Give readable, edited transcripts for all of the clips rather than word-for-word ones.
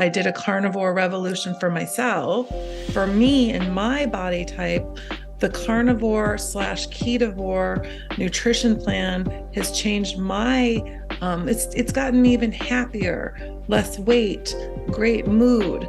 I did a carnivore revolution for myself. For me and my body type, the carnivore slash ketovore nutrition plan has changed my, it's gotten me even happier, less weight, great mood.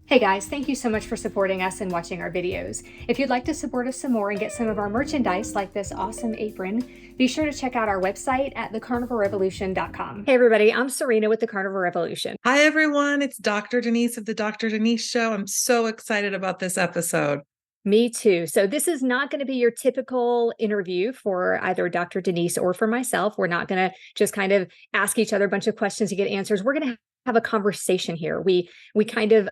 Hey guys, thank you so much for supporting us and watching our videos. If you'd like to support us some more and get some of our merchandise like this awesome apron, be sure to check out our website at thecarnivorerevolution.com. Hey everybody, I'm Serena with the Carnivore Revolution. Hi everyone, it's Dr. Denise of the Dr. Denise Show. I'm so excited about this episode. Me too. So this is not going to be your typical interview for either Dr. Denise or for myself. We're not going to just kind of ask each other a bunch of questions to get answers. We're going to have a conversation here. We kind of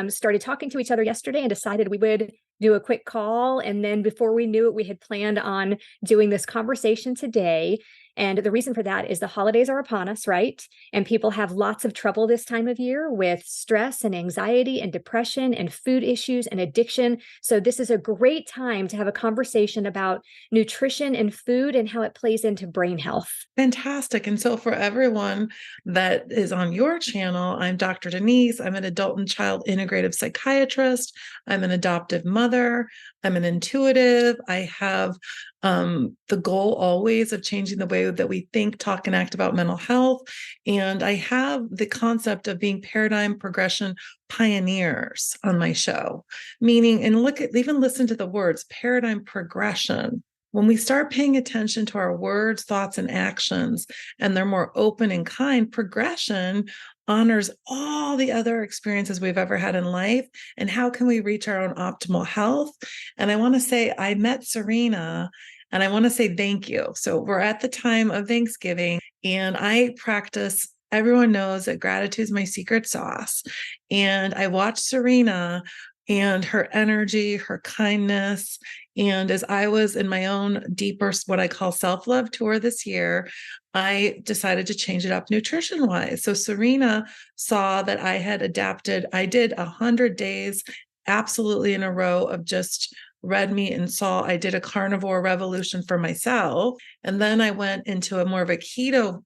started talking to each other yesterday and decided we would do a quick call. And then before we knew it, we had planned on doing this conversation today. And the reason for that is the holidays are upon us, right? And people have lots of trouble this time of year with stress and anxiety and depression and food issues and addiction. So this is a great time to have a conversation about nutrition and food and how it plays into brain health. Fantastic. And so for everyone that is on your channel, I'm Dr. Denise. I'm an adult and child integrative psychiatrist. I'm an adoptive mother. I'm an intuitive. I have the goal always of changing the way that we think, talk, and act about mental health. And I have the concept of being paradigm progression pioneers on my show, meaning, and even listen to the words, paradigm progression. When we start paying attention to our words, thoughts, and actions, and they're more open and kind, progression honors all the other experiences we've ever had in life. And how can we reach our own optimal health? And I want to say, I met Serena, and I want to say thank you. So we're at the time of Thanksgiving, and I practice. Everyone knows that gratitude is my secret sauce. And I watched Serena and her energy, her kindness. And as I was in my own deeper, what I call self-love tour this year, I decided to change it up nutrition-wise. So Serena saw that I had adapted. I did 100 days absolutely in a row of just red meat and salt. I did a carnivore revolution for myself. And then I went into a more of a keto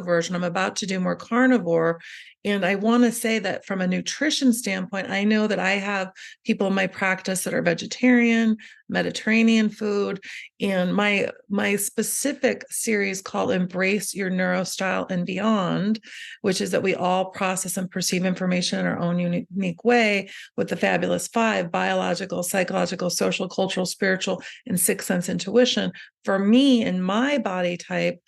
version. I'm about to do more carnivore. And I want to say that from a nutrition standpoint, I know that I have people in my practice that are vegetarian, Mediterranean food, and my specific series called Embrace Your Neurostyle and Beyond, which is that we all process and perceive information in our own unique way with the fabulous 5: biological, psychological, social, cultural, spiritual, and sixth sense intuition. For me and my body type,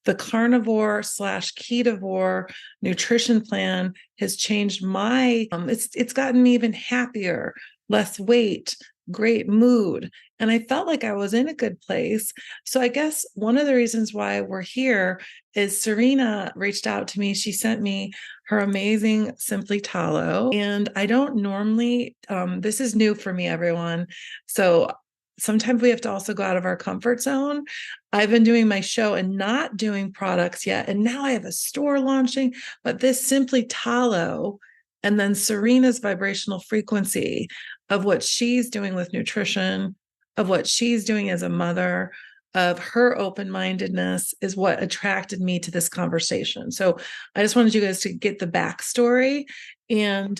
the carnivore slash ketovore nutrition plan has changed my, it's gotten me even happier, less weight, great mood. And I felt like I was in a good place. So I guess one of the reasons why we're here is Serena reached out to me. She sent me her amazing Simply Tallow. And I don't normally, this is new for me, everyone. So sometimes we have to also go out of our comfort zone. I've been doing my show and not doing products yet. And now I have a store launching, but this Simply Tallow and then Serena's vibrational frequency of what she's doing with nutrition, of what she's doing as a mother, of her open-mindedness is what attracted me to this conversation. So I just wanted you guys to get the backstory. And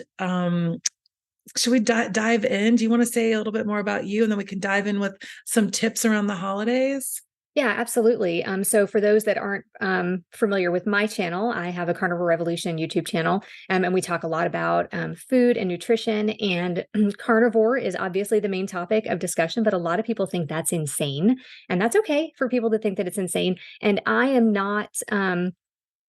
should we dive in? Do you want to say a little bit more about you, and then we can dive in with some tips around the holidays? Yeah, absolutely. So for those that aren't familiar with my channel, I have a Carnivore Revolution YouTube channel, and we talk a lot about food and nutrition. And carnivore is obviously the main topic of discussion, but a lot of people think that's insane, and that's okay for people to think that it's insane. And I am not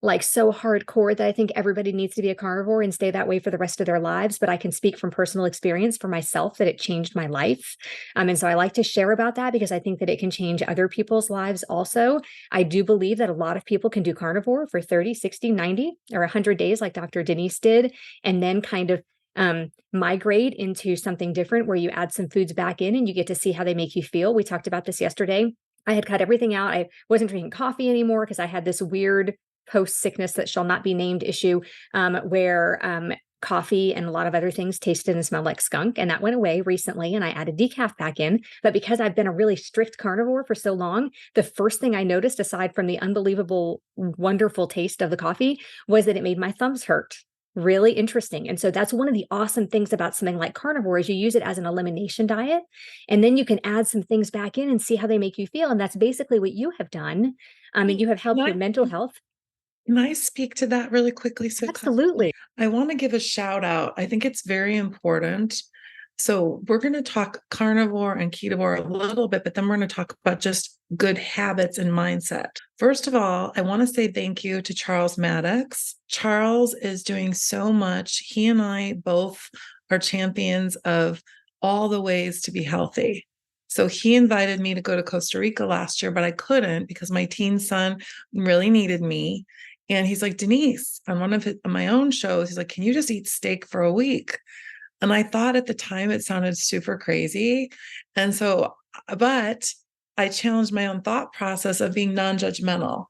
like so hardcore that I think everybody needs to be a carnivore and stay that way for the rest of their lives. But I can speak from personal experience for myself that it changed my life. And so I like to share about that because I think that it can change other people's lives also. I do believe that a lot of people can do carnivore for 30, 60, 90, or 100 days like Dr. Denise did, and then kind of migrate into something different where you add some foods back in and you get to see how they make you feel. We talked about this yesterday. I had cut everything out. I wasn't drinking coffee anymore because I had this weird post-sickness that shall not be named issue where coffee and a lot of other things tasted and smelled like skunk. And that went away recently. And I added decaf back in. But because I've been a really strict carnivore for so long, the first thing I noticed, aside from the unbelievable, wonderful taste of the coffee, was that it made my thumbs hurt. Really interesting. And so that's one of the awesome things about something like carnivore is you use it as an elimination diet, and then you can add some things back in and see how they make you feel. And that's basically what you have done. And you have helped your mental health. Can I speak to that really quickly? So absolutely. I want to give a shout out. I think it's very important. So we're going to talk carnivore and ketovore a little bit, but then we're going to talk about just good habits and mindset. First of all, I want to say thank you to Charles Maddox. Charles is doing so much. He and I both are champions of all the ways to be healthy. So he invited me to go to Costa Rica last year, but I couldn't because my teen son really needed me. And he's like, Denise, on one of my own shows, he's like, can you just eat steak for a week? And I thought at the time it sounded super crazy. And so, but I challenged my own thought process of being non-judgmental.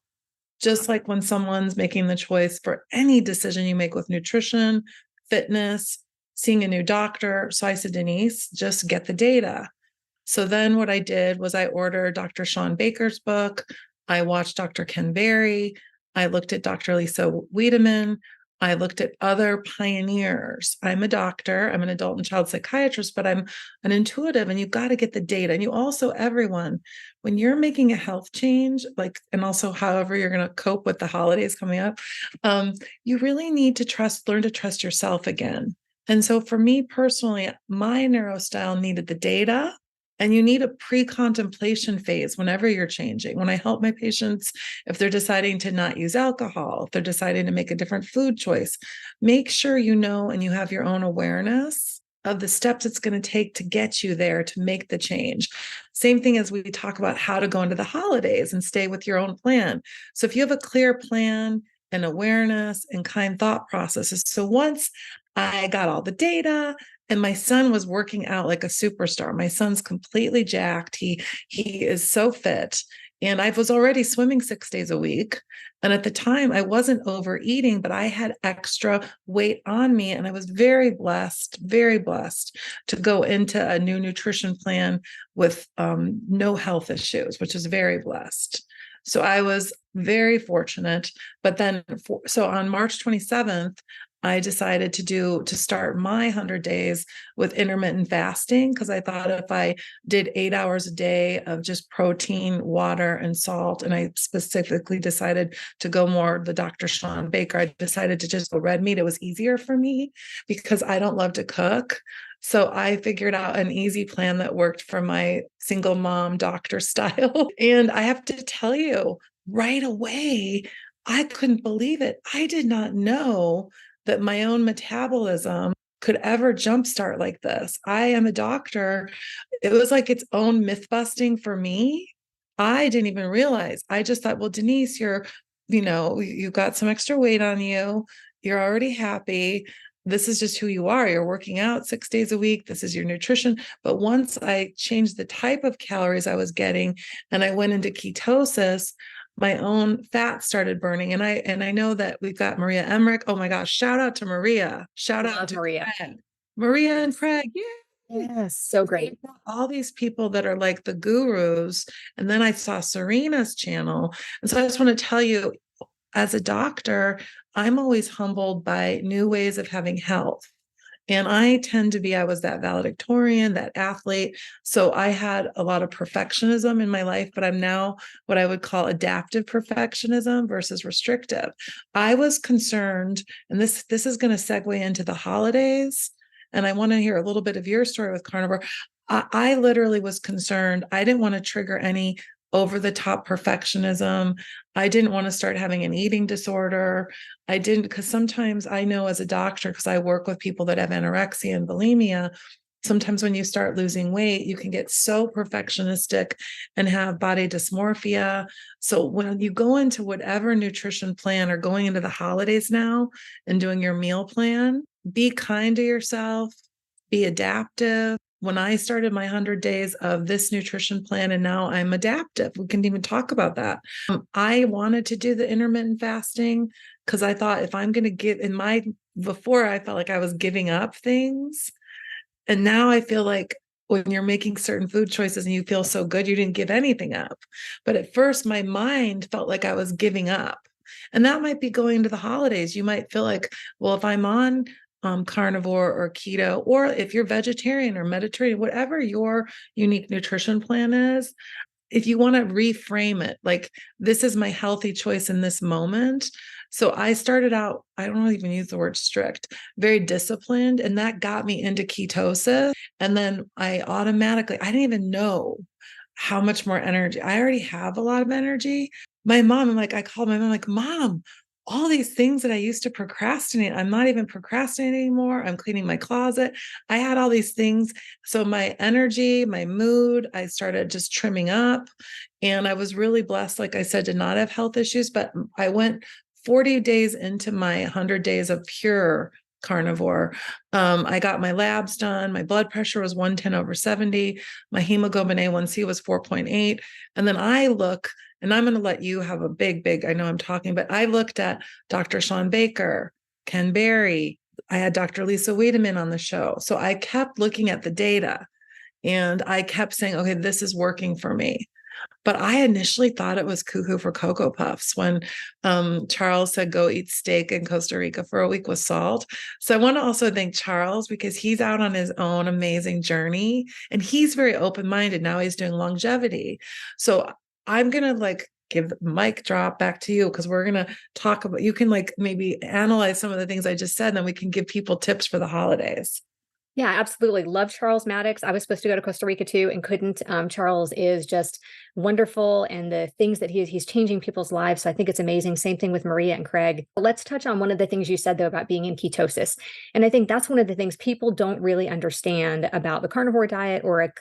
Just like when someone's making the choice for any decision you make with nutrition, fitness, seeing a new doctor. So I said, Denise, just get the data. So then what I did was I ordered Dr. Sean Baker's book. I watched Dr. Ken Berry. I looked at Dr. Lisa Wiedemann. I looked at other pioneers. I'm a doctor. I'm an adult and child psychiatrist, but I'm an intuitive, and you've got to get the data. And you also, everyone, when you're making a health change, like, and also however you're going to cope with the holidays coming up, you really need to learn to trust yourself again. And so for me personally, my neurostyle needed the data. And you need a pre-contemplation phase whenever you're changing. When I help my patients, if they're deciding to not use alcohol, if they're deciding to make a different food choice, make sure you know and you have your own awareness of the steps it's going to take to get you there to make the change. Same thing as we talk about how to go into the holidays and stay with your own plan. So if you have a clear plan and awareness and kind thought processes. So once I got all the data, and my son was working out like a superstar. My son's completely jacked. He is so fit. And I was already swimming 6 days a week. And at the time, I wasn't overeating, but I had extra weight on me. And I was very blessed to go into a new nutrition plan with no health issues, which is very blessed. So I was very fortunate. But then, so on March 27th, I decided to start my 100 days with intermittent fasting, because I thought if I did 8 hours a day of just protein, water, and salt, and I specifically decided to go more the Dr. Sean Baker, I decided to just go red meat. It was easier for me because I don't love to cook. So I figured out an easy plan that worked for my single mom doctor style. And I have to tell you, right away, I couldn't believe it. I did not know that my own metabolism could ever jumpstart like this. I am a doctor. It was like its own myth busting for me. I didn't even realize. I just thought, well, Denise, you've got some extra weight on you. You're already happy. This is just who you are. You're working out 6 days a week. This is your nutrition. But once I changed the type of calories I was getting and I went into ketosis, my own fat started burning. And I know that we've got Maria Emmerich. Oh my gosh, shout out to Maria. Shout out to Maria. Craig. Maria and Craig. Yeah. Yes, so great. All these people that are like the gurus. And then I saw Serena's channel. And so I just want to tell you, as a doctor, I'm always humbled by new ways of having health. And I was that valedictorian, that athlete. So I had a lot of perfectionism in my life, but I'm now what I would call adaptive perfectionism versus restrictive. I was concerned, and this is going to segue into the holidays. And I want to hear a little bit of your story with carnivore. I literally was concerned. I didn't want to trigger any over the top perfectionism. I didn't want to start having an eating disorder. I didn't, because sometimes I know as a doctor, because I work with people that have anorexia and bulimia, sometimes when you start losing weight, you can get so perfectionistic and have body dysmorphia. So when you go into whatever nutrition plan or going into the holidays now and doing your meal plan, be kind to yourself, be adaptive. When I started my 100 days of this nutrition plan, and now I'm adaptive, we can even talk about that. I wanted to do the intermittent fasting because I thought if I'm going to give in my before I felt like I was giving up things. And now I feel like when you're making certain food choices and you feel so good, you didn't give anything up. But at first, my mind felt like I was giving up. And that might be going to the holidays. You might feel like, well, if I'm on carnivore or keto, or if you're vegetarian or Mediterranean, whatever your unique nutrition plan is, if you want to reframe it, like this is my healthy choice in this moment. So I started out, I don't even use the word strict, very disciplined. And that got me into ketosis. And then I didn't even know how much more energy. I already have a lot of energy. I called my mom, like, Mom, all these things that I used to procrastinate, I'm not even procrastinating anymore. I'm cleaning my closet. I had all these things. So my energy, my mood, I started just trimming up. And I was really blessed, like I said, to not have health issues. But I went 40 days into my 100 days of pure carnivore. I got my labs done. My blood pressure was 110/70. My hemoglobin A1C was 4.8. And then I look, and I'm going to let you have a big, I know I'm talking, but I looked at Dr. Sean Baker, Ken Berry. I had Dr. Lisa Wiedemann on the show. So I kept looking at the data and I kept saying, okay, this is working for me. But I initially thought it was cuckoo for Cocoa Puffs when Charles said, go eat steak in Costa Rica for a week with salt. So I want to also thank Charles because he's out on his own amazing journey and he's very open-minded. Now he's doing longevity. So I'm going to give the mic drop back to you because we're going to talk about, you can maybe analyze some of the things I just said, and then we can give people tips for the holidays. Yeah, absolutely. Love Charles Maddox. I was supposed to go to Costa Rica too and couldn't. Charles is just wonderful, and the things that he's changing people's lives. So I think it's amazing. Same thing with Maria and Craig. Let's touch on one of the things you said though about being in ketosis. And I think that's one of the things people don't really understand about the carnivore diet, or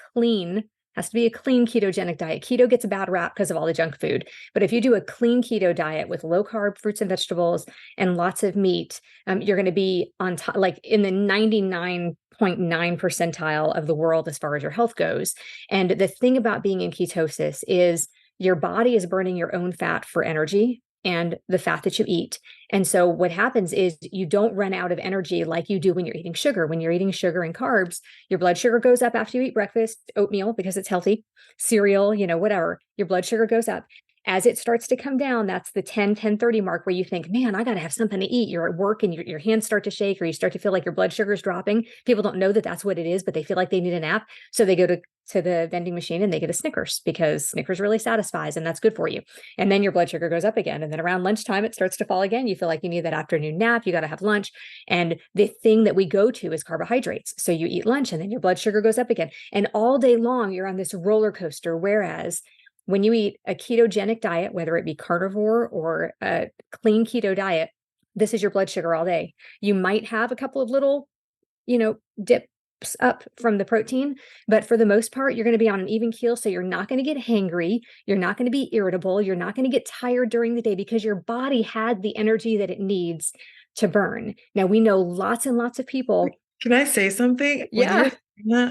has to be a clean ketogenic diet. Keto gets a bad rap because of all the junk food. But if you do a clean keto diet with low carb fruits and vegetables and lots of meat, you're going to be on top, like in the 99.9 percentile of the world as far as your health goes. And the thing about being in ketosis is your body is burning your own fat for energy and the fat that you eat. And so what happens is you don't run out of energy like you do when you're eating sugar. When you're eating sugar and carbs, your blood sugar goes up after you eat breakfast, oatmeal because it's healthy, cereal, whatever, your blood sugar goes up. As it starts to come down, that's the 10:30 mark where you think, man, I got to have something to eat. You're at work and your hands start to shake, or you start to feel like your blood sugar is dropping. People don't know that that's what it is, but they feel like they need a nap. So they go to the vending machine and they get a Snickers because Snickers really satisfies and that's good for you. And then your blood sugar goes up again. And then around lunchtime, it starts to fall again. You feel like you need that afternoon nap. You got to have lunch. And the thing that we go to is carbohydrates. So you eat lunch and then your blood sugar goes up again. And all day long, you're on this roller coaster. Whereas when you eat a ketogenic diet, whether it be carnivore or a clean keto diet, this is your blood sugar all day. You might have a couple of little, dips up from the protein, but for the most part, you're going to be on an even keel. So you're not going to get hangry. You're not going to be irritable. You're not going to get tired during the day because your body had the energy that it needs to burn. Now, we know lots and lots of people. Can I say something? Yeah.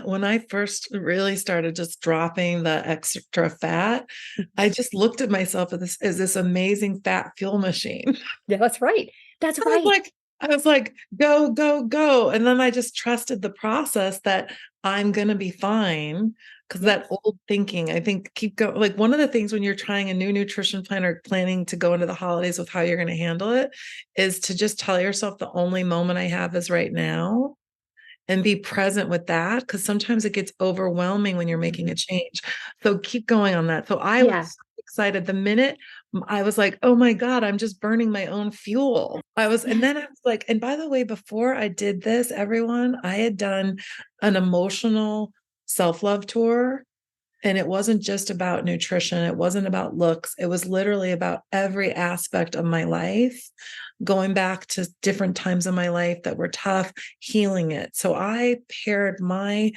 When I first really started just dropping the extra fat, I just looked at myself as this amazing fat fuel machine. Yeah, that's right. That's right. I was like, go, go, go. And then I just trusted the process that I'm going to be fine. Because that old thinking, I think, keep going. Like one of the things when you're trying a new nutrition plan or planning to go into the holidays with how you're going to handle it is to just tell yourself the only moment I have is right now. And be present with that, because sometimes it gets overwhelming when you're making a change. So keep going on that. So I was so excited the minute I was like, oh my God, I'm just burning my own fuel. And then I was like, and by the way, before I did this, everyone, I had done an emotional self-love tour. And it wasn't just about nutrition. It wasn't about looks. It was literally about every aspect of my life, going back to different times in my life that were tough, healing it. So I paired my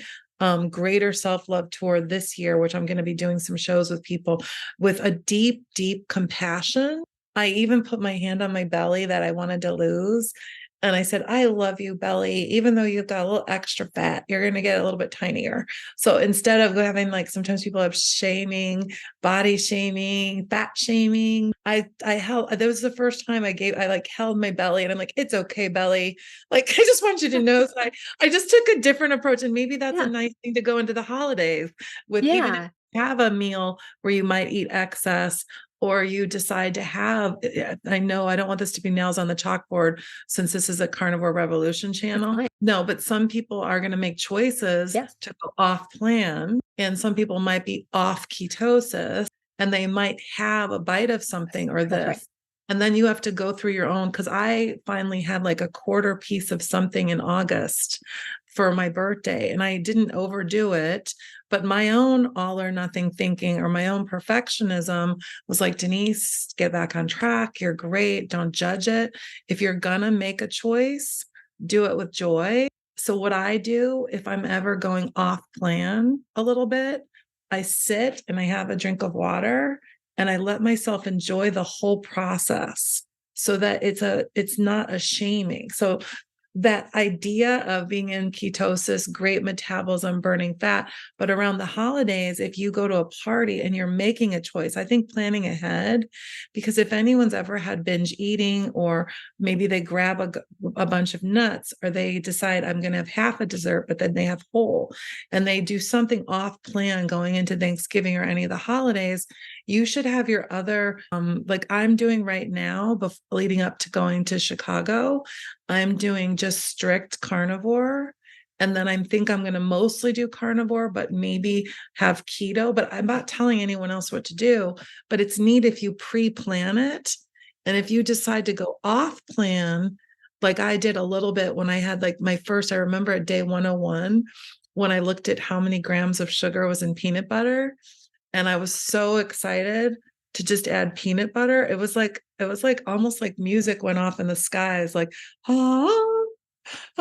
greater self-love tour this year, which I'm going to be doing some shows with people, with a deep, deep compassion. I even put my hand on my belly that I wanted to lose. And I said, I love you, belly. Even though you've got a little extra fat, you're going to get a little bit tinier. So instead of having, like, sometimes people have shaming, body shaming, fat shaming, I held, that was the first time I like held my belly and I'm like, it's okay, belly. Like, I just want you to know. So I just took a different approach. And maybe that's a nice thing to go into the holidays with, even if you have a meal where you might eat excess, or you decide to have, I know I don't want this to be nails on the chalkboard since this is a Carnivore Revolution channel. No, but some people are going to make choices to go off plan, and some people might be off ketosis and they might have a bite of something or this. Right. And then you have to go through your own, because I finally had like a quarter piece of something in August for my birthday, and I didn't overdo it, but my own all or nothing thinking, or my own perfectionism, was like, Denise, get back on track. You're great. Don't judge it. If you're gonna make a choice, do it with joy. So what I do, if I'm ever going off plan a little bit, I sit and I have a drink of water and I let myself enjoy the whole process, so that it's not a shaming. So that idea of being in ketosis, great metabolism, burning fat, but around the holidays, if you go to a party and you're making a choice, I think planning ahead, because if anyone's ever had binge eating, or maybe they grab a bunch of nuts, or they decide I'm going to have half a dessert, but then they have whole, and they do something off plan going into Thanksgiving or any of the holidays, you should have your other, like I'm doing right now, leading up to going to Chicago, I'm doing just strict carnivore. And then I think I'm going to mostly do carnivore, but maybe have keto. But I'm not telling anyone else what to do. But it's neat if you pre-plan it. And if you decide to go off plan, like I did a little bit when I had like my first, I remember at day 101, when I looked at how many grams of sugar was in peanut butter. And I was so excited to just add peanut butter. It was like almost like music went off in the skies, like, oh.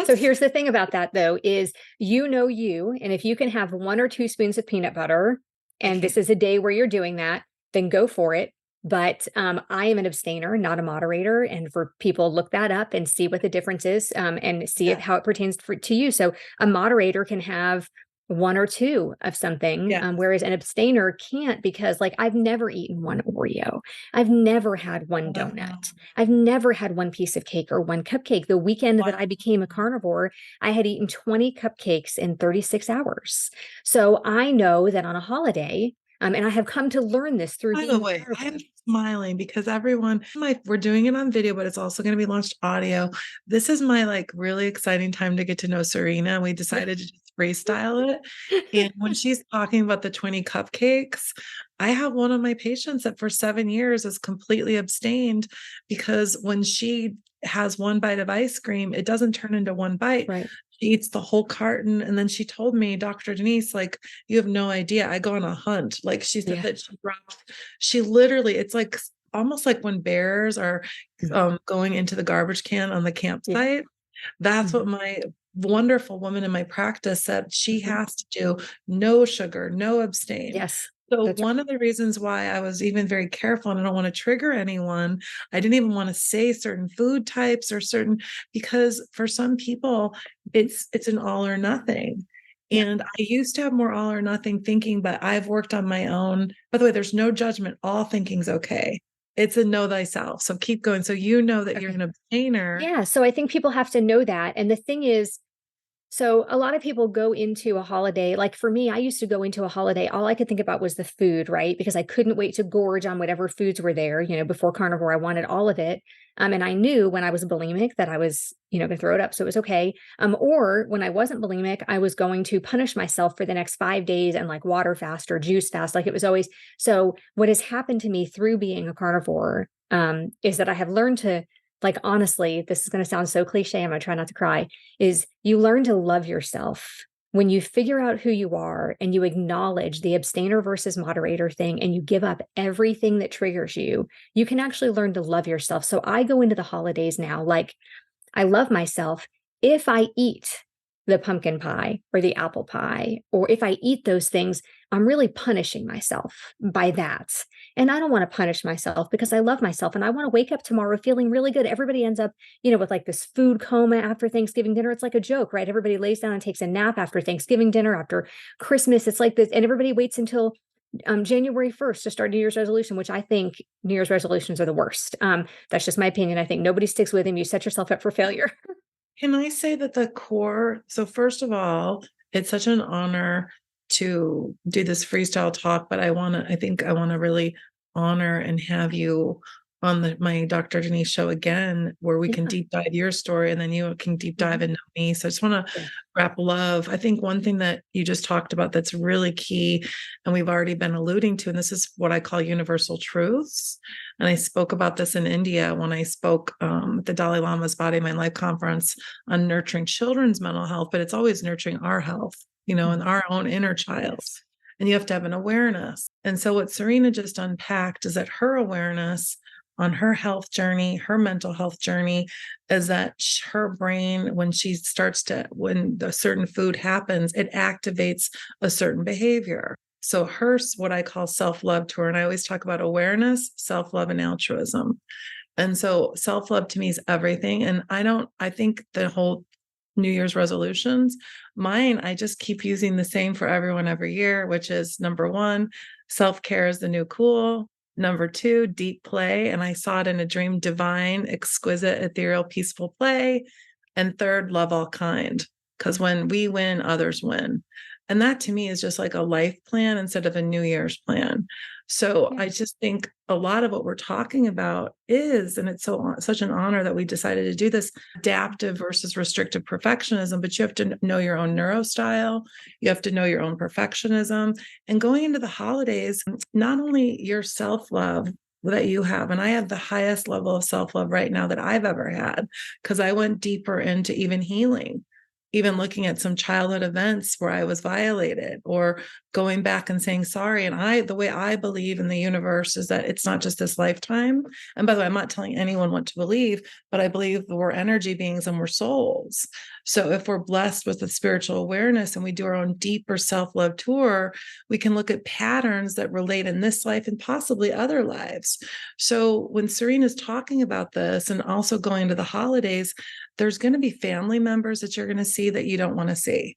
So here's the thing about that, though, is you, and if you can have 1 or 2 spoons of peanut butter, and this is a day where you're doing that, then go for it. But I am an abstainer, not a moderator. And for people, look that up and see what the difference is, and see how it pertains to you. So a moderator can have 1 or 2 of something, whereas an abstainer can't, because like I've never eaten 1 Oreo. I've never had 1 donut. I've never had 1 piece of cake or 1 cupcake. The weekend that I became a carnivore, I had eaten 20 cupcakes in 36 hours. So I know that on a holiday, and I have come to learn this through. By the way, I'm smiling because everyone, we're doing it on video, but it's also going to be launched audio. This is my like really exciting time to get to know Serena. We decided to just freestyle it. And when she's talking about the 20 cupcakes, I have one of my patients that for 7 years is completely abstained, because when she has 1 bite of ice cream, it doesn't turn into 1 bite. Right. She eats the whole carton. And then she told me, Dr. Denise, like, you have no idea. I go on a hunt. Like she said that she literally, it's like almost like when bears are going into the garbage can on the campsite. That's what my wonderful woman in my practice said. She has to do no sugar, no abstain. Yes. So one of the reasons why I was even very careful, and I don't want to trigger anyone, I didn't even want to say certain food types or certain, because for some people it's an all or nothing. And I used to have more all or nothing thinking, but I've worked on my own. By the way, there's no judgment. All thinking's okay. It's a know thyself. So keep going. So you know that you're an abstainer. Yeah. So I think people have to know that. And the thing is, so a lot of people go into a holiday, like for me, I used to go into a holiday, all I could think about was the food, right? Because I couldn't wait to gorge on whatever foods were there. Before carnivore, I wanted all of it. And I knew when I was bulimic that I was, going to throw it up. So it was okay. Or when I wasn't bulimic, I was going to punish myself for the next 5 days and like water fast or juice fast. Like it was always. So what has happened to me through being a carnivore is that I have learned to, like, honestly, this is going to sound so cliche, I'm going to try not to cry, is you learn to love yourself. When you figure out who you are and you acknowledge the abstainer versus moderator thing, and you give up everything that triggers you, you can actually learn to love yourself. So I go into the holidays now, like, I love myself if I eat the pumpkin pie or the apple pie, or if I eat those things, I'm really punishing myself by that. And I don't want to punish myself because I love myself and I want to wake up tomorrow feeling really good. Everybody ends up, with like this food coma after Thanksgiving dinner. It's like a joke, right? Everybody lays down and takes a nap after Thanksgiving dinner, after Christmas. It's like this, and everybody waits until January 1st to start New Year's resolution, which I think New Year's resolutions are the worst. That's just my opinion. I think nobody sticks with them. You set yourself up for failure. Can I say that the core, so first of all, it's such an honor to do this freestyle talk, but I think I want to really honor and have you on my Dr. Denise show again, where we can Yeah. deep dive your story and then you can deep dive into me. So I just want to Yeah. wrap love. I think one thing that you just talked about that's really key, and we've already been alluding to, and this is what I call universal truths. And I spoke about this in India when I spoke at the Dalai Lama's Body, Mind, Life conference on nurturing children's mental health, but it's always nurturing our health, and our own inner child. Yes. And you have to have an awareness. And so what Serena just unpacked is that her awareness on her health journey, her mental health journey, is that her brain, when a certain food happens, it activates a certain behavior. So what I call self-love to her, and I always talk about awareness, self-love, and altruism. And so self-love to me is everything. And I think the whole New Year's resolutions, mine, I just keep using the same for everyone every year, which is number one, self-care is the new cool. Number two, deep play. And I saw it in a dream, divine, exquisite, ethereal, peaceful play. And third, love all kind. Because when we win, others win. And that to me is just like a life plan instead of a New Year's plan. So I just think a lot of what we're talking about and it's such an honor that we decided to do this, adaptive versus restrictive perfectionism, but you have to know your own neurostyle. You have to know your own perfectionism. And going into the holidays, not only your self-love that you have, and I have the highest level of self-love right now that I've ever had, because I went deeper into even healing, even looking at some childhood events where I was violated, or going back and saying sorry. And the way I believe in the universe is that it's not just this lifetime. And by the way, I'm not telling anyone what to believe, but I believe that we're energy beings and we're souls. So if we're blessed with the spiritual awareness and we do our own deeper self-love tour, we can look at patterns that relate in this life and possibly other lives. So when Serena's talking about this and also going to the holidays, there's going to be family members that you're going to see that you don't want to see.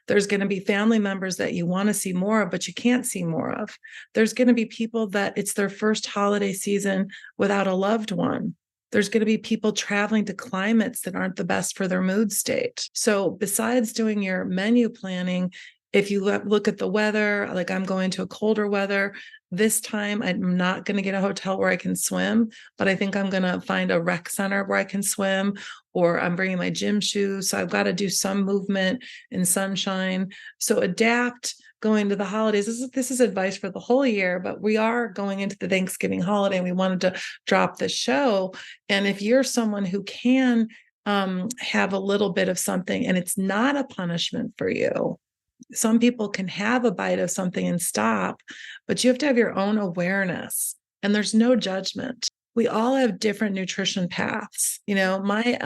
There's going to be family members that you want to see more of, but you can't see more of. There's going to be people that it's their first holiday season without a loved one. There's going to be people traveling to climates that aren't the best for their mood state. So besides doing your menu planning, if you look at the weather, like I'm going to a colder weather, this time I'm not going to get a hotel where I can swim, but I think I'm going to find a rec center where I can swim, or I'm bringing my gym shoes. So I've got to do some movement in sunshine. So adapt going to the holidays. This is advice for the whole year, but we are going into the Thanksgiving holiday and we wanted to drop the show. And if you're someone who can have a little bit of something and it's not a punishment for you, some people can have a bite of something and stop, but you have to have your own awareness and there's no judgment. We all have different nutrition paths. My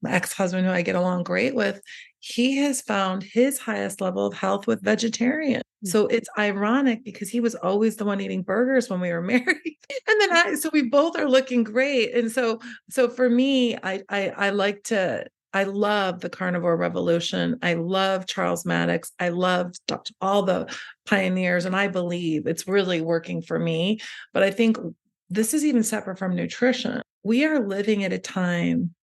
ex-husband, who I get along great with, he has found his highest level of health with vegetarian. So it's ironic because he was always the one eating burgers when we were married. And then so we both are looking great. And so for me, I love the Carnivore Revolution. I love Charles Maddox. I love all the pioneers, and I believe it's really working for me. But I think this is even separate from nutrition. We are living at a time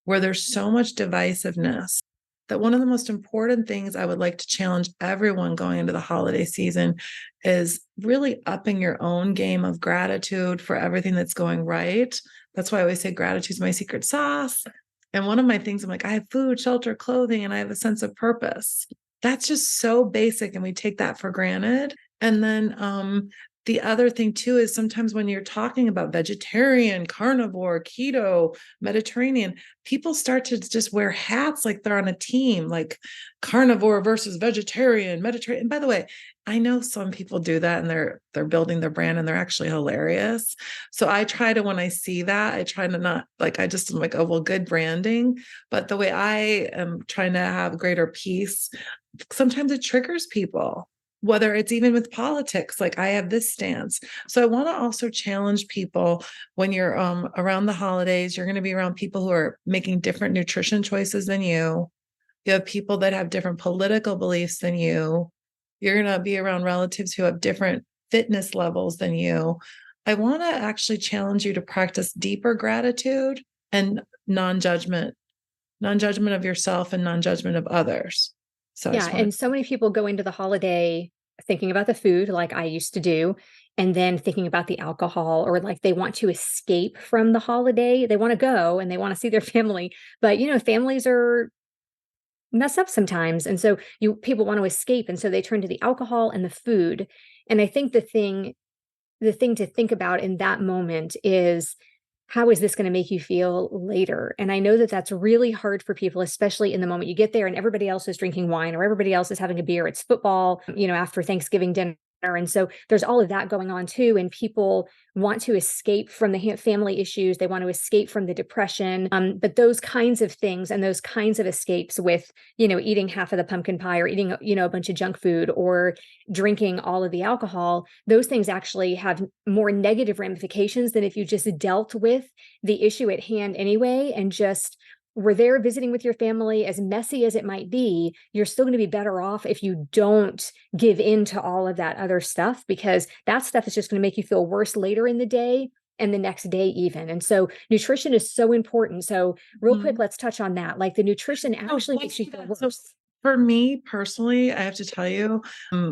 where there's so much divisiveness that one of the most important things I would like to challenge everyone going into the holiday season is really upping your own game of gratitude for everything that's going right. That's why I always say gratitude is my secret sauce. And one of my things, I'm like, I have food, shelter, clothing, and I have a sense of purpose. That's just so basic, and we take that for granted. And then the other thing too is sometimes when you're talking about vegetarian, carnivore, keto, Mediterranean, people start to just wear hats like they're on a team, like carnivore versus vegetarian, Mediterranean. And by the way, I know some people do that and they're building their brand and they're actually hilarious. So I try to, when I see that, I try to not like, I'm like, oh, well, good branding. But the way I am trying to have greater peace, sometimes it triggers people. whether it's even with politics, like I have this stance. So I want to also challenge people when you're around the holidays, you're going to be around people who are making different nutrition choices than you. You have people that have different political beliefs than you. You're going to be around relatives who have different fitness levels than you. I want to actually challenge you to practice deeper gratitude and non-judgment, non-judgment of yourself and non-judgment of others. So I Yeah, just want and so many people go into the holiday thinking about the food like I used to do, and then thinking about the alcohol, or like they want to escape from the holiday. They want to go and they want to see their family, but families are mess up sometimes. And so people want to escape, and so they turn to the alcohol and the food. And I think the thing to think about in that moment is, how is this going to make you feel later? And I know that that's really hard for people, especially in the moment you get there and everybody else is drinking wine or everybody else is having a beer. It's football, after Thanksgiving dinner. And so there's all of that going on too. And people want to escape from the family issues. They want to escape from the depression. But those kinds of things and those kinds of escapes with, eating half of the pumpkin pie, or eating, a bunch of junk food, or drinking all of the alcohol, those things actually have more negative ramifications than if you just dealt with the issue at hand anyway, and just were there visiting with your family. As messy as it might be, you're still going to be better off if you don't give in to all of that other stuff, because that stuff is just going to make you feel worse later in the day and the next day even. And so nutrition is so important. So real quick, let's touch on that. Like, the nutrition actually makes you feel So worse. for me personally, I have to tell you,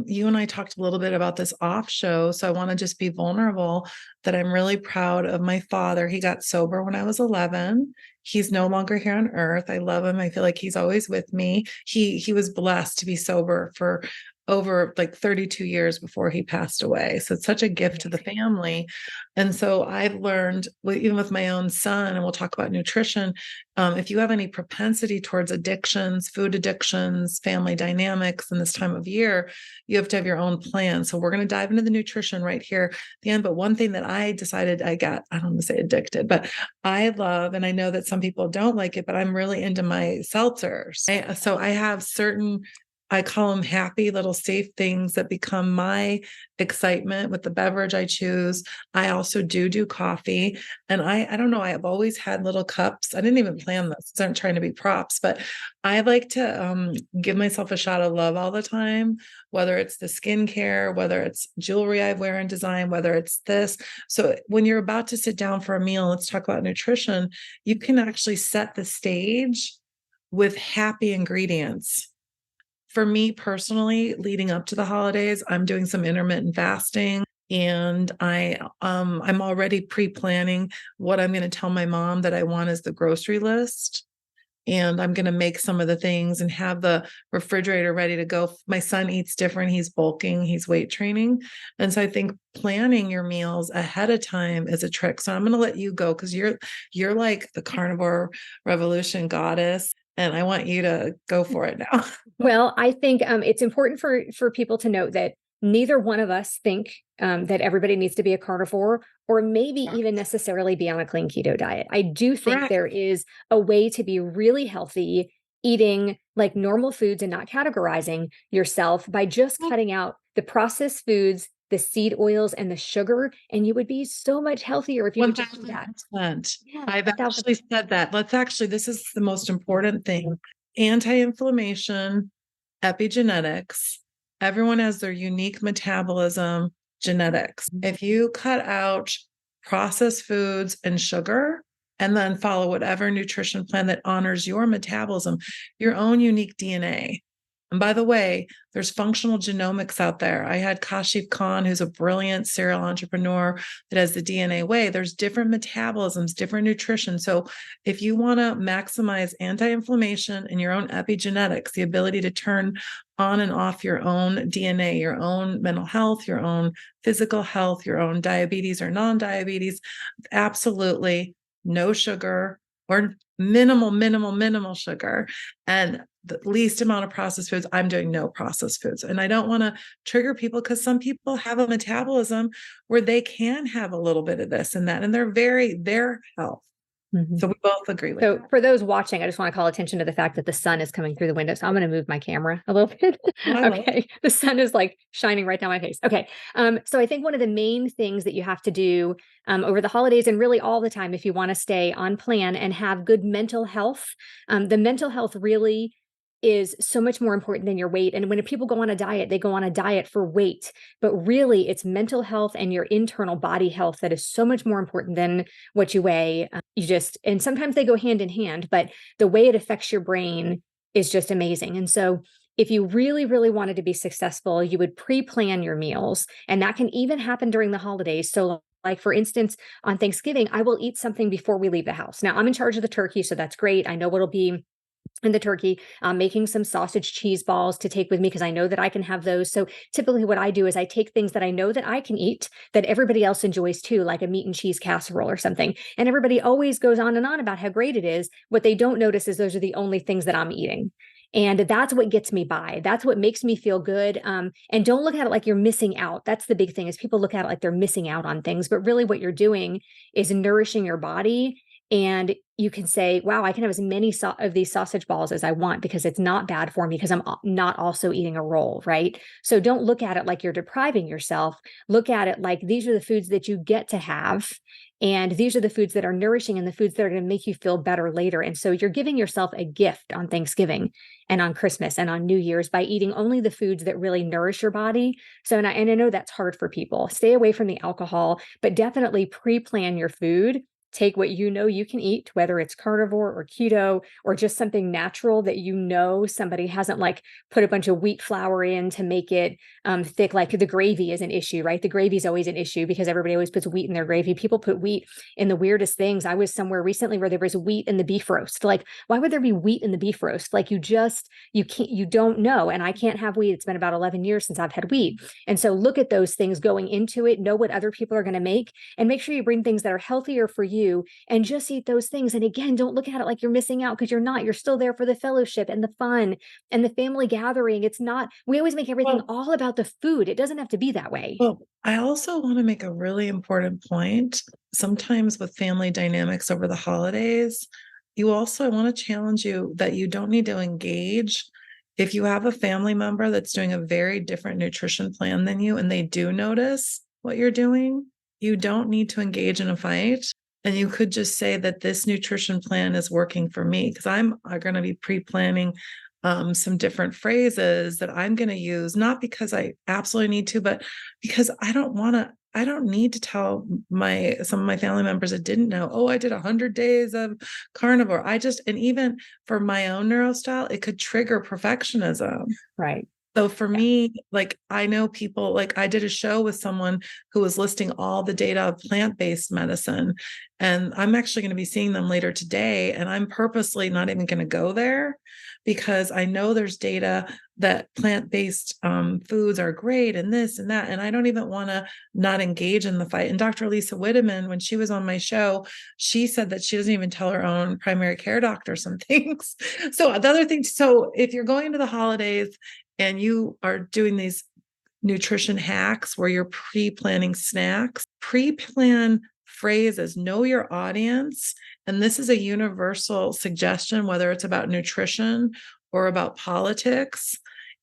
you and I talked a little bit about this off show. So I want to just be vulnerable that I'm really proud of my father. He got sober when I was 11. He's no longer here on earth. I love him. I feel like he's always with me. He was blessed to be sober for over like 32 years before he passed away. So it's such a gift to the family. And so I've learned, even with my own son, and we'll talk about nutrition, if you have any propensity towards addictions, food addictions, family dynamics in this time of year, you have to have your own plan. So we're going to dive into the nutrition right here at the end. But one thing that I decided I don't want to say addicted, but I love, and I know that some people don't like it, but I'm really into my seltzers. So I have certain, I call them happy little safe things that become my excitement with the beverage I choose. I also do coffee, and I don't know, I have always had little cups. I didn't even plan this. I'm trying to be props, but I like to give myself a shot of love all the time, whether it's the skincare, whether it's jewelry I wear and design, whether it's this. So when you're about to sit down for a meal, let's talk about nutrition, you can actually set the stage with happy ingredients. For me personally, leading up to the holidays, I'm doing some intermittent fasting, and I'm already pre-planning what I'm going to tell my mom that I want as the grocery list. And I'm going to make some of the things and have the refrigerator ready to go. My son eats different. He's bulking, he's weight training. And so I think planning your meals ahead of time is a trick. So I'm going to let you go, because you're like the Carnivore Revolution goddess, and I want you to go for it now. Well, I think it's important for people to note that neither one of us think that everybody needs to be a carnivore, or maybe even necessarily be on a clean keto diet. I do think Correct. there is a way to be really healthy, eating like normal foods and not categorizing yourself by just cutting out the processed foods, the seed oils, and the sugar, and you would be so much healthier if you would just do that. 1,000%. Yeah, I've 1,000%. actually said that. This is the most important thing. Anti-inflammation, epigenetics. Everyone has their unique metabolism, genetics. If you cut out processed foods and sugar, and then follow whatever nutrition plan that honors your metabolism, your own unique DNA. And by the way, there's functional genomics out there. I had Kashif Khan, who's a brilliant serial entrepreneur that has the DNA way. There's different metabolisms, different nutrition. So if you want to maximize anti-inflammation and your own epigenetics, the ability to turn on and off your own DNA, your own mental health, your own physical health, your own diabetes or non-diabetes, absolutely no sugar, or minimal sugar, and the least amount of processed foods. I'm doing no processed foods. And I don't want to trigger people, because some people have a metabolism where they can have a little bit of this and that, and their health Mhm. So we both agree with So that. for those watching, I just want to call attention to the fact that the sun is coming through the window. So I'm going to move my camera a little bit. Oh, I love it. Okay. The sun is like shining right down my face. Okay. So I think one of the main things that you have to do over the holidays and really all the time, if you want to stay on plan and have good mental health, the mental health really is so much more important than your weight. And when people go on a diet, they go on a diet for weight, but really it's mental health and your internal body health that is so much more important than what you weigh. And sometimes they go hand in hand, but the way it affects your brain is just amazing. And so if you really, really wanted to be successful, you would pre-plan your meals. And that can even happen during the holidays. So like for instance, on Thanksgiving, I will eat something before we leave the house. Now I'm in charge of the turkey, so that's great. I know what'll be and the turkey, making some sausage cheese balls to take with me because I know that I can have those. So typically what I do is I take things that I know that I can eat that everybody else enjoys too, like a meat and cheese casserole or something. And everybody always goes on and on about how great it is. What they don't notice is those are the only things that I'm eating. And that's what gets me by. That's what makes me feel good. And don't look at it like you're missing out. That's the big thing is people look at it like they're missing out on things, but really what you're doing is nourishing your body. And you can say, wow, I can have as many of these sausage balls as I want because it's not bad for me because I'm not also eating a roll, right? So don't look at it like you're depriving yourself. Look at it like these are the foods that you get to have. And these are the foods that are nourishing and the foods that are going to make you feel better later. And so you're giving yourself a gift on Thanksgiving and on Christmas and on New Year's by eating only the foods that really nourish your body. So, and I know that's hard for people. Stay away from the alcohol, but definitely pre-plan your food. Take what you know you can eat, whether it's carnivore or keto or just something natural that you know somebody hasn't like put a bunch of wheat flour in to make it thick. Like the gravy is an issue, right? The gravy is always an issue because everybody always puts wheat in their gravy. People put wheat in the weirdest things. I was somewhere recently where there was wheat in the beef roast. Like, why would there be wheat in the beef roast? Like you don't know. And I can't have wheat. It's been about 11 years since I've had wheat. And so look at those things going into it, know what other people are going to make, and make sure you bring things that are healthier for you and just eat those things. And again, don't look at it like you're missing out because you're not. You're still there for the fellowship and the fun and the family gathering. It's not, we always make everything Well, all about the food. It doesn't have to be that way. well, I also want to make a really important point. Sometimes with family dynamics over the holidays, you also want to challenge you that you don't need to engage. If you have a family member that's doing a very different nutrition plan than you and they do notice what you're doing, you don't need to engage in a fight. And you could just say that this nutrition plan is working for me because I'm going to be pre-planning some different phrases that I'm going to use, not because I absolutely need to, but because I don't need to tell some of my family members that didn't know, oh, I did 100 days of carnivore. And even for my own neurostyle, it could trigger perfectionism. Right. So for me, like I know people, like I did a show with someone who was listing all the data of plant-based medicine, and I'm actually going to be seeing them later today. And I'm purposely not even going to go there because I know there's data that plant-based foods are great and this and that. And I don't even want to not engage in the fight. And Dr. Lisa Witteman, when she was on my show, she said that she doesn't even tell her own primary care doctor some things. So the other thing, so if you're going to the holidays and you are doing these nutrition hacks where you're pre-planning snacks, pre-plan phrases, know your audience. And this is a universal suggestion, whether it's about nutrition or about politics.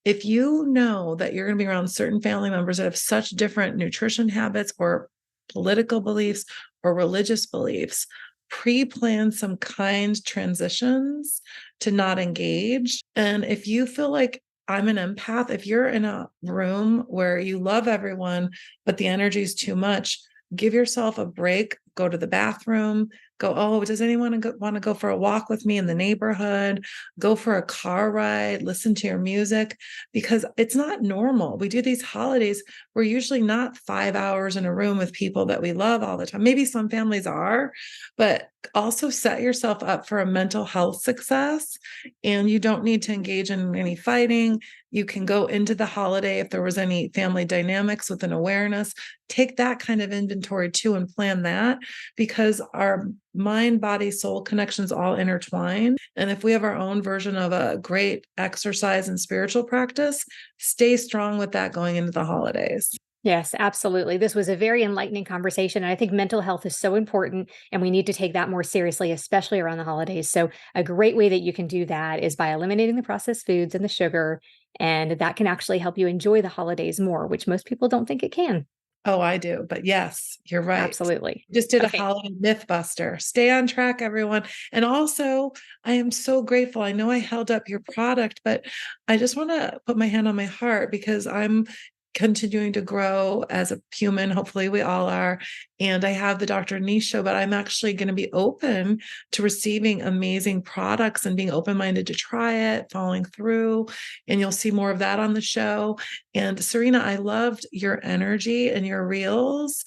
If you know that you're going to be around certain family members that have such different nutrition habits or political beliefs or religious beliefs, pre-plan some kind transitions to not engage. And if you feel like I'm an empath, if you're in a room where you love everyone, but the energy is too much, give yourself a break, go to the bathroom, go, oh, does anyone want to go for a walk with me in the neighborhood? Go for a car ride, listen to your music, because it's not normal. We do these holidays. We're usually not 5 hours in a room with people that we love all the time. Maybe some families are, but also set yourself up for a mental health success. And you don't need to engage in any fighting. You can go into the holiday if there was any family dynamics with an awareness, take that kind of inventory too and plan that, because our mind, body, soul connections all intertwine. And if we have our own version of a great exercise and spiritual practice, stay strong with that going into the holidays. Yes, absolutely. This was a very enlightening conversation. And I think mental health is so important and we need to take that more seriously, especially around the holidays. So, a great way that you can do that is by eliminating the processed foods and the sugar. And that can actually help you enjoy the holidays more, which most people don't think it can. Oh, I do. But yes, you're right. Absolutely. Just did a Okay. holiday myth buster. Stay on track, everyone. And also, I am so grateful. I know I held up your product, but I just want to put my hand on my heart because I'm continuing to grow as a human. Hopefully, we all are. And I have the Dr. Denise show, but I'm actually going to be open to receiving amazing products and being open minded to try it, following through. And you'll see more of that on the show. And Serena, I loved your energy and your reels.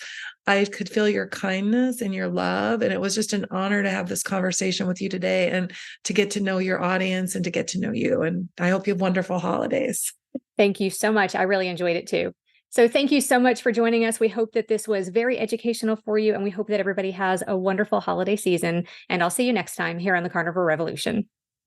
I could feel your kindness and your love. And it was just an honor to have this conversation with you today and to get to know your audience and to get to know you. And I hope you have wonderful holidays. Thank you so much. I really enjoyed it too. So, thank you so much for joining us. We hope that this was very educational for you, and we hope that everybody has a wonderful holiday season. And I'll see you next time here on the Carnivore Revolution.